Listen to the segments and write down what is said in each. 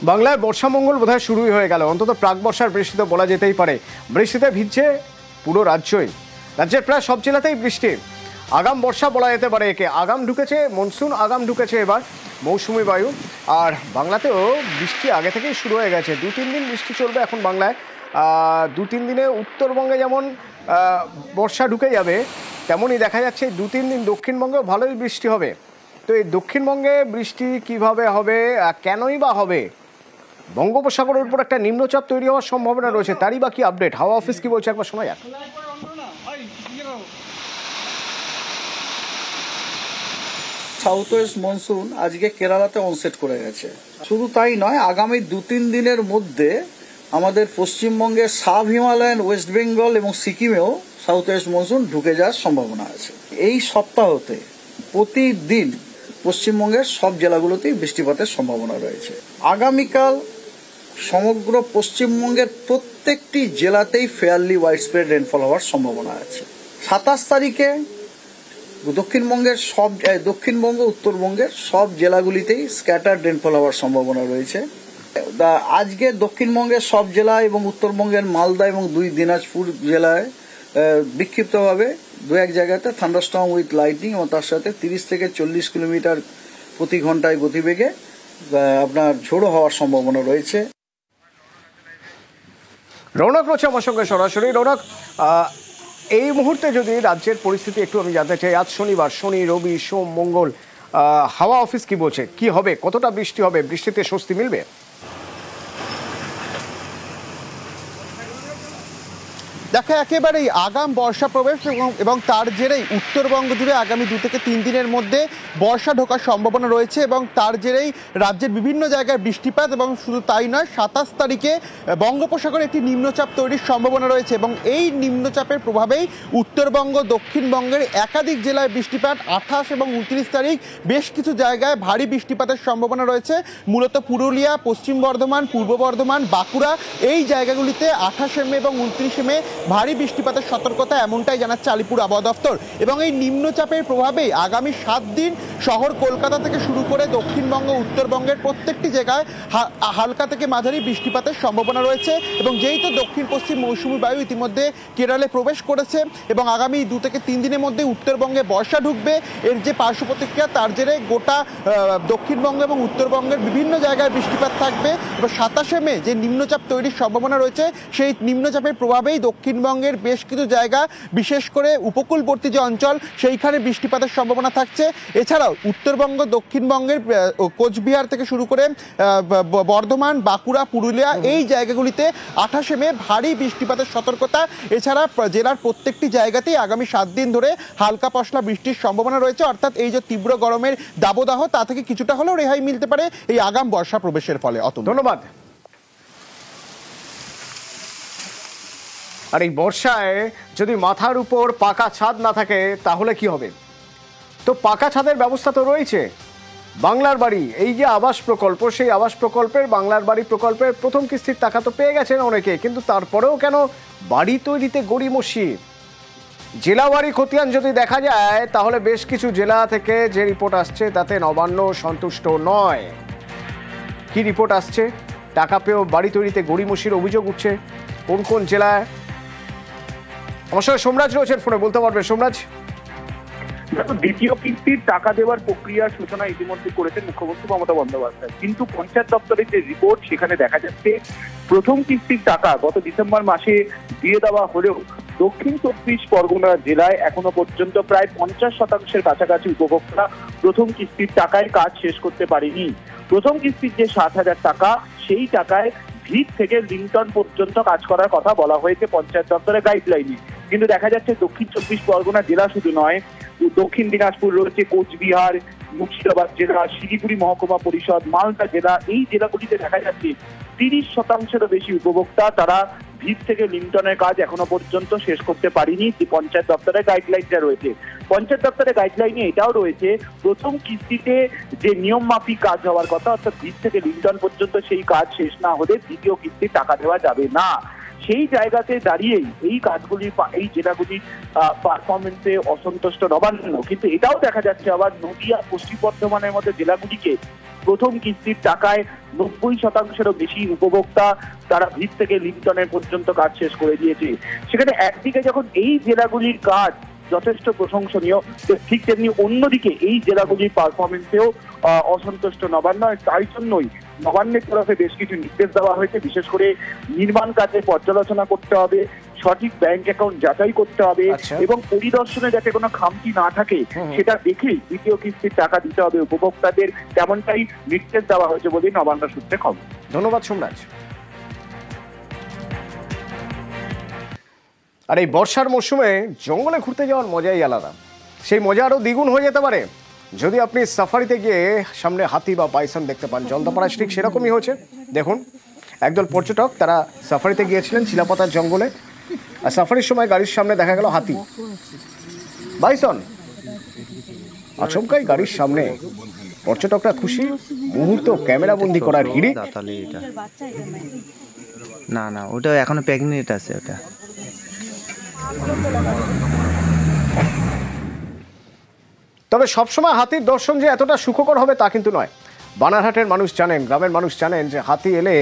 বাংলায় বর্ষা মঙ্গল বোধহয় শুরুই হয়ে গেল। অন্তত প্রাক বর্ষার বৃষ্টি তো বলা যেতেই পারে। বৃষ্টিতে ভিজছে পুরো রাজ্যই। রাজ্যের প্রায় সব জেলাতেই বৃষ্টি। আগাম বর্ষা বলা যেতে পারে একে। আগাম ঢুকেছে, মনসুন আগাম ঢুকেছে এবার, মৌসুমি বায়ু। আর বাংলাতেও বৃষ্টি আগে থেকেই শুরু হয়ে গেছে। 2-3 দিন বৃষ্টি চলবে এখন বাংলায়। 2-3 দিনে উত্তরবঙ্গে যেমন বর্ষা ঢুকে যাবে, তেমনই দেখা যাচ্ছে 2-3 দিন দক্ষিণবঙ্গেও ভালোই বৃষ্টি হবে। তো এই দক্ষিণবঙ্গে বৃষ্টি কিভাবে হবে, কেনই বা হবে? বঙ্গোপসাগরের উপর একটা নিম্নচাপ তৈরি হওয়ার সম্ভাবনা রয়েছে, তারই বা কি আপডেট? হাওয়া অফিস কি বলছে একবার শোনা যাক। সাউথ ওয়েস্ট মনসুন আজকে কেরালাতে অনসেট করে গেছে। শুধু তাই নয়, আগামী 2-3 দিনের মধ্যে আমাদের পশ্চিমবঙ্গের সাব হিমালয়ান, ওয়েস্ট বেঙ্গল এবং সিকিমেও সাউথ ওয়েস্ট মনসুন ঢুকে যাওয়ার সম্ভাবনা আছে। এই সপ্তাহতে প্রতিদিন পশ্চিমবঙ্গের সব জেলাগুলোতেই বৃষ্টিপাতের সম্ভাবনা রয়েছে। আগামীকাল সমগ্র পশ্চিমবঙ্গের প্রত্যেকটি জেলাতেই ফেয়ারলি ওয়াইড স্প্রেড রেনফল হওয়ার সম্ভাবনা আছে। 27 তারিখে দক্ষিণবঙ্গ উত্তরবঙ্গের সব জেলাগুলিতেই স্ক্যাটার্ড রেনফল হওয়ার সম্ভাবনা রয়েছে। আজকে দক্ষিণবঙ্গের সব জেলা এবং উত্তরবঙ্গের মালদা এবং 2 দিনাজপুর জেলায় বিক্ষিপ্তভাবে 2-1 জায়গাতে থান্ডারস্টর্ম উইথ লাইটনিং এবং তার সাথে 30 থেকে 40 কিলোমিটার প্রতি ঘন্টায় গতিবেগে আপনার ঝোড়ো হওয়ার সম্ভাবনা রয়েছে। রৌনক রয়েছে আমার সঙ্গে সরাসরি। রৌনক, এই মুহূর্তে যদি রাজ্যের পরিস্থিতি একটু আমি জানতে চাই। আজ শনিবার, শনি, রবি, সোম, মঙ্গল, হাওয়া অফিস কি বলছে? কি হবে, কতটা বৃষ্টি হবে, বৃষ্টিতে স্বস্তি মিলবে? দেখো, একেবারেই আগাম বর্ষা প্রবেশ এবং তার জেরেই উত্তরবঙ্গ জুড়ে আগামী 2 থেকে 3 দিনের মধ্যে বর্ষা ঢোকার সম্ভাবনা রয়েছে এবং তার জেরেই রাজ্যের বিভিন্ন জায়গায় বৃষ্টিপাত। এবং শুধু তাই নয়, 27 তারিখে বঙ্গোপসাগরে একটি নিম্নচাপ তৈরির সম্ভাবনা রয়েছে এবং এই নিম্নচাপের প্রভাবেই উত্তরবঙ্গ, দক্ষিণবঙ্গের একাধিক জেলায় বৃষ্টিপাত। 28 এবং 29 তারিখ বেশ কিছু জায়গায় ভারী বৃষ্টিপাতের সম্ভাবনা রয়েছে। মূলত পুরুলিয়া, পশ্চিম বর্ধমান, পূর্ব বর্ধমান, বাঁকুড়া এই জায়গাগুলিতে 28 মে এবং 29 মে ভারী বৃষ্টিপাতের সতর্কতা, এমনটাই জানাচ্ছে আলিপুর আবহাওয়া দপ্তর। এবং এই নিম্নচাপের প্রভাবেই আগামী 7 দিন শহর কলকাতা থেকে শুরু করে দক্ষিণবঙ্গ, উত্তরবঙ্গের প্রত্যেকটি জায়গায় হালকা থেকে মাঝারি বৃষ্টিপাতের সম্ভাবনা রয়েছে। এবং যেহেতু দক্ষিণ পশ্চিম মৌসুমী বায়ু ইতিমধ্যে কেরলে প্রবেশ করেছে এবং আগামী 2 থেকে 3 দিনের মধ্যে উত্তরবঙ্গে বর্ষা ঢুকবে, এর যে পার্শ্ব প্রতিক্রিয়া তার জেরে গোটা দক্ষিণবঙ্গ এবং উত্তরবঙ্গের বিভিন্ন জায়গায় বৃষ্টিপাত থাকবে। এবং 27 মে যে নিম্নচাপ তৈরির সম্ভাবনা রয়েছে, সেই নিম্নচাপের প্রভাবেই দক্ষিণবঙ্গের বেশ কিছু জায়গা, বিশেষ করে উপকূলবর্তী যে অঞ্চল, সেইখানে বৃষ্টিপাতের সম্ভাবনা থাকছে। এছাড়াও উত্তরবঙ্গ, দক্ষিণবঙ্গের কোচবিহার থেকে শুরু করে বর্ধমান, বাঁকুড়া, পুরুলিয়া এই জায়গাগুলিতে 28 মে ভারী বৃষ্টিপাতের সতর্কতা। এছাড়া জেলার প্রত্যেকটি জায়গাতেই আগামী 7 দিন ধরে হালকা পশলা বৃষ্টির সম্ভাবনা রয়েছে। অর্থাৎ এই যে তীব্র গরমের দাবদাহ, তা থেকে কিছুটা হলেও রেহাই মিলতে পারে এই আগাম বর্ষা প্রবেশের ফলে। ধন্যবাদ। আর এই বর্ষায় যদি মাথার উপর পাকা ছাদ না থাকে তাহলে কি হবে? তো পাকা ছাদের ব্যবস্থা তো রয়েছে। বাংলার বাড়ি, এই যে আবাস প্রকল্প, সেই আবাস প্রকল্পের বাংলার বাড়ি প্রকল্পের প্রথম কিস্তির টাকা তো পেয়ে গেছেন অনেকে, কিন্তু তারপরেও কেন বাড়ি তৈরিতে গড়িমসি? জেলা বাড়ি খতিয়ান যদি দেখা যায়, তাহলে বেশ কিছু জেলা থেকে যে রিপোর্ট আসছে তাতে নবান্ন সন্তুষ্ট নয়। কি রিপোর্ট আসছে? টাকা পেয়েও বাড়ি তৈরিতে গড়িমসির অভিযোগ উঠছে। কোন কোন জেলায়? আমার সঙ্গে সোমরাজ রয়েছেন ফোনে, বলতে পারবেন সোমরাজ? দ্বিতীয় কিস্তির টাকা দেওয়ার প্রক্রিয়ার সূচনা ইতিমধ্যে করেছেন মুখ্যমন্ত্রী মমতা বন্দ্যোপাধ্যায়, কিন্তু পঞ্চায়েত দপ্তরের যে রিপোর্ট সেখানে দেখা যাচ্ছে প্রথম কিস্তির টাকা গত ডিসেম্বর মাসে দিয়ে দেওয়া হলেও দক্ষিণ 24 পরগনা জেলায় এখনো পর্যন্ত প্রায় 50% কাছাকাছি উপভোক্তা প্রথম কিস্তির টাকায় কাজ শেষ করতে পারেনি। প্রথম কিস্তির যে 7,000 টাকা, সেই টাকায় ভিত থেকে লিংটন পর্যন্ত কাজ করার কথা বলা হয়েছে পঞ্চায়েত দপ্তরের গাইডলাইনে। কিন্তু দেখা যাচ্ছে দক্ষিণ 24 পরগনা জেলা শুধু নয়, দক্ষিণ দিনাজপুর রয়েছে, কোচবিহার, মুর্শিদাবাদ জেলা, শিলিগুড়ি মহকুমা পরিষদ, মালদা জেলা, এই জেলাগুলিতে দেখা যাচ্ছে 30%-এরও বেশি উপভোক্তা তারা ভিত থেকে লিংটনের কাজ এখনো পর্যন্ত শেষ করতে পারেনি। পঞ্চায়েত দপ্তরের গাইডলাইনটা রয়েছে। পঞ্চায়েত দপ্তরের গাইডলাইনে এটাও রয়েছে, প্রথম কিস্তিতে যে নিয়ম মাফিক কাজ হওয়ার কথা, অর্থাৎ ভিত থেকে লিংটন পর্যন্ত সেই কাজ শেষ না হলে দ্বিতীয় কিস্তির টাকা দেওয়া যাবে না। সেই জায়গাতে দাঁড়িয়েই এই কাজগুলি, এই জেলাগুলির পারফরমেন্সে অসন্তুষ্ট নবান্ন। কিন্তু এটাও দেখা যাচ্ছে আবার নদিয়া, পশ্চিম বর্ধমানের মতো জেলাগুলিকে প্রথম কিস্তির টাকায় 90%-এরও বেশি উপভোক্তা তারা ভিত থেকে লিপটনের পর্যন্ত কাজ শেষ করে দিয়েছে। সেখানে একদিকে যখন এই জেলাগুলির কাজ যথেষ্ট প্রশংসনীয়, তো ঠিক তেমনি অন্যদিকে এই জেলাগুলির পারফরমেন্সেও অসন্তুষ্ট নবান্ন। তাই জন্যই নবান্নের তরফে বেশ কিছু নির্দেশ দেওয়া হয়েছে, বিশেষ করে নির্মাণ কাজে পর্যালোচনা করতে হবে, সঠিক ব্যাংক অ্যাকাউন্ট যাচাই করতে হবে এবং পরিদর্শনে যাতে কোনো খামতি না থাকে সেটা দেখেই দ্বিতীয় কিস্তির টাকা দিতে হবে উপভোক্তাদের, তেমনটাই নির্দেশ দেওয়া হয়েছে বলে নবান্ন সূত্রে খবর। ধন্যবাদ সোমরাজ। আর এই বর্ষার মরশুমে জঙ্গলে ঘুরতে যাওয়ার মজাই আলাদা। সেই মজা আরও দ্বিগুণ হয়ে যেতে পারে যদি আপনি সাফারিতে গিয়ে সামনে হাতি বা বাইসন দেখতে পান। জলদাপাড়ায় ঠিক সেরকমই হয়েছে। দেখুন, একদল পর্যটক তারা সাফারিতে গিয়েছিলেন চিলাপাতার জঙ্গলে, আর সাফারির সময় গাড়ির সামনে দেখা গেল হাতি, বাইসন। আচমকাই গাড়ির সামনে, পর্যটকরা খুশি, মুহূর্ত ক্যামেরাবন্দি করার হিড়িক। না না, ওটা এখনো প্রেগনেন্ট আছে ওটা। তবে সবসময় হাতির দর্শন যে এতটা সুখকর হবে তা কিন্তু নয়। বানারহাটের মানুষ জানেন, গ্রামের মানুষ জানেন যে হাতি এলে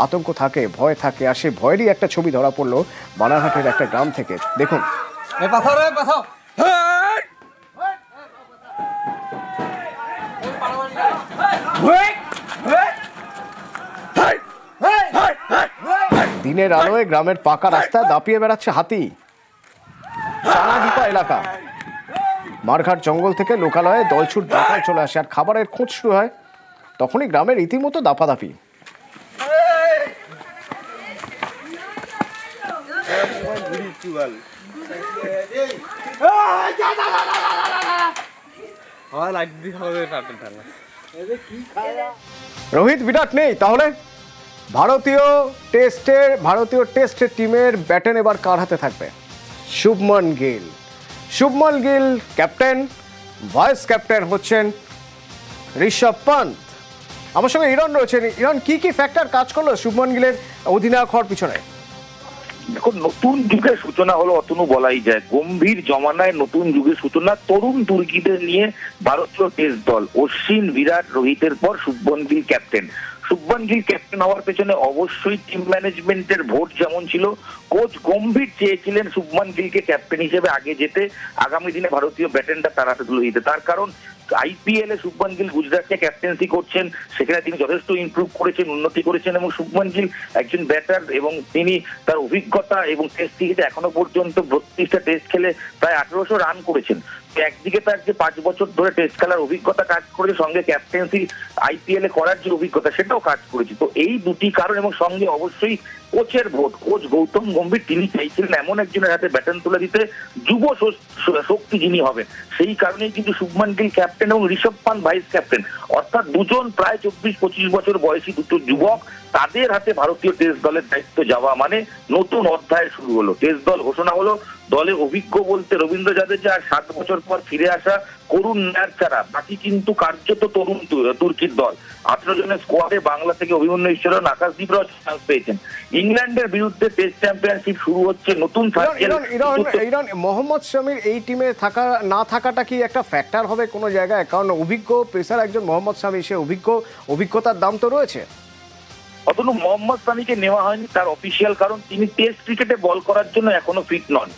আতঙ্ক থাকে, ভয় থাকে। আর সেই ভয়েরই একটা ছবি ধরা পড়লো বানারহাটের একটা গ্রাম থেকে। দেখুন, দিনের আলোয় গ্রামের পাকা রাস্তায় দাপিয়ে বেড়াচ্ছে হাতি। চানাডিপা এলাকা, মারঘাট জঙ্গল থেকে লোকালয়ে দলছুট ডাকায় চলে আসে, আর খাবারের খোঁজ শুরু হয়। তখনই গ্রামের রীতিমতো দাপাদাপি। রোহিত বিরাট নেই, তাহলে ভারতীয় টেস্টের টিমের ব্যাটন এবার কার হাতে থাকবে? Shubman Gill captain, vice captain হচ্ছেন ঋষভ পন্ত। আমার সঙ্গে ইরন রয়েছেন। ইরন, কি কি ফ্যাক্টর কাজ করলো শুভমন গিলের অধিনায়ক হওয়ার পিছনে? দেখুন, নতুন যুগের সূচনা হলো অতনু, বলাই যায়। গম্ভীর জমানায় নতুন যুগের সূচনা। তরুণ তুর্কিদের নিয়ে ভারতীয় টেস্ট দল, অশ্বিন, বিরাট, রোহিতের পর শুভমন গিল ক্যাপ্টেন। শুভমন গিল ক্যাপ্টেন হওয়ার পেছনে অবশ্যই টিম ম্যানেজমেন্টের ভোট যেমন ছিল, কোচ গম্ভীর চেয়েছিলেন শুভমন গিলকে ক্যাপ্টেন হিসেবে আগে যেতে, আগামী দিনে ভারতীয় ব্যাটনটা তার হাতে তুলে দিতে। তার কারণ আইপিএল এ শুভমন গিল গুজরাটকে ক্যাপ্টেন্সি করছেন, সেখানে তিনি যথেষ্ট ইমপ্রুভ করেছেন, উন্নতি করেছেন। এবং শুভমন গিল একজন ব্যাটার এবং তিনি তার অভিজ্ঞতা এবং টেস্ট ক্রিকেটে এখনো পর্যন্ত 32টা টেস্ট খেলে প্রায় 1800 রান করেছেন। একদিকে তার যে 5 বছর ধরে টেস্ট খেলার অভিজ্ঞতা কাজ করেছে, সঙ্গে ক্যাপ্টেন্সি আইপিএল এ করার যে অভিজ্ঞতা সেটাও কাজ করেছে। তো এই দুটি কারণ এবং সঙ্গে অবশ্যই কোচের ভোট। কোচ গৌতম গম্ভীর তিনি চাইছিলেন এমন একজনের হাতে ব্যাটন তুলে দিতে, যুব শক্তি যিনি হবেন। সেই কারণেই কিন্তু শুভমন গিল ক্যাপ্টেন এবং ঋষভ পান্ত ভাইস ক্যাপ্টেন, অর্থাৎ দুজন প্রায় 24-25 বছর বয়সী দুটো যুবক, তাদের হাতে ভারতীয় টেস্ট দলের দায়িত্ব যাওয়া মানে নতুন অধ্যায় শুরু হলো। টেস্ট দল ঘোষণা হলো। দলে অভিজ্ঞ বলতে রবীন্দ্র জাদেজা আর 7 বছর পর ফিরে আসা করুণ নায়ার ছাড়া বাকি কিন্তু কার্যত তরুণ তুর্কির দল। 18 জনের স্কোয়াডে বাংলা থেকে অভিমন্যু ঈশ্বরন, আকাশদীপরাও চান্স পেয়েছেন। ইংল্যান্ডের বিরুদ্ধে টেস্ট চ্যাম্পিয়নশিপ শুরু হচ্ছে। নতুন মোহাম্মদ শামির এই টিমে না থাকাটা কি একটা ফ্যাক্টর হবে কোনো জায়গায়? কারণ অভিজ্ঞ পেসার একজন মোহাম্মদ শামি, সে অভিজ্ঞতার দাম তো রয়েছে। অতনু, মোহাম্মদ শামিকে নেওয়া হয়নি তার অফিসিয়াল কারণ তিনি টেস্ট ক্রিকেটে বল করার জন্য এখনো ফিট নন।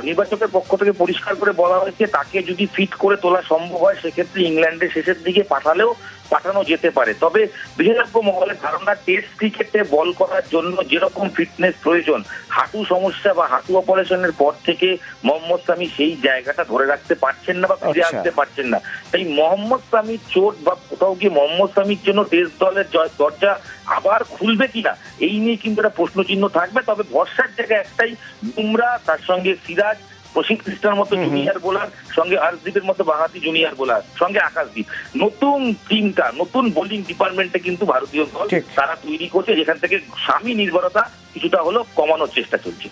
নির্বাচকের পক্ষ থেকে পরিষ্কার করে বলা হয়েছে তাকে যদি ফিট করে তোলা সম্ভব হয় সেক্ষেত্রে ইংল্যান্ডের শেষের দিকে পাঠানো যেতে পারে। তবে বিশেষজ্ঞ মহলের ধারণা টেস্ট ক্রিকেটে বল করার জন্য যেরকম ফিটনেস প্রয়োজন, হাঁটু সমস্যা বা হাঁটু অপারেশনের পর থেকে মোহাম্মদ শামি সেই জায়গাটা ধরে রাখতে পারছেন না বা ফিরে আসতে পারছেন না। তাই মোহাম্মদ শামির চোট বা কোথাও গিয়ে মোহাম্মদ শামির জন্য টেস্ট দলের দরজা আবার খুলবে কিনা এই নিয়ে কিন্তু একটা প্রশ্নচিহ্ন থাকবে। তবে ভরসার জায়গায় একটাই, বুমরা, তার সঙ্গে সিরাজ, প্রসিদ্ধ কৃষ্ণার মতো জুনিয়র বোলার, সঙ্গে আরশদীপের মতো বাহাতি জুনিয়র বোলার, সঙ্গে আকাশদীপ। নতুন টিমটা, নতুন বোলিং ডিপার্টমেন্টে কিন্তু ভারতীয় দল তারা তৈরি করছে, যেখান থেকে স্বামী নির্ভরতা কিছুটা হলো কমানোর চেষ্টা চলছে।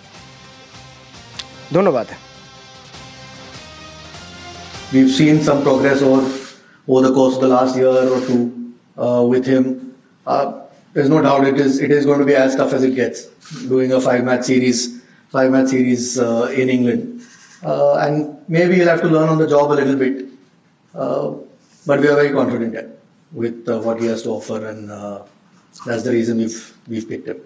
ধন্যবাদ। We've seen some progress over the course of the last year or two with him. There's no doubt it is going to be as tough as it gets, doing a 5-match series in England. And maybe he'll have to learn on the job a little bit. But we are very confident with what he has to offer, and That's the reason we've picked him.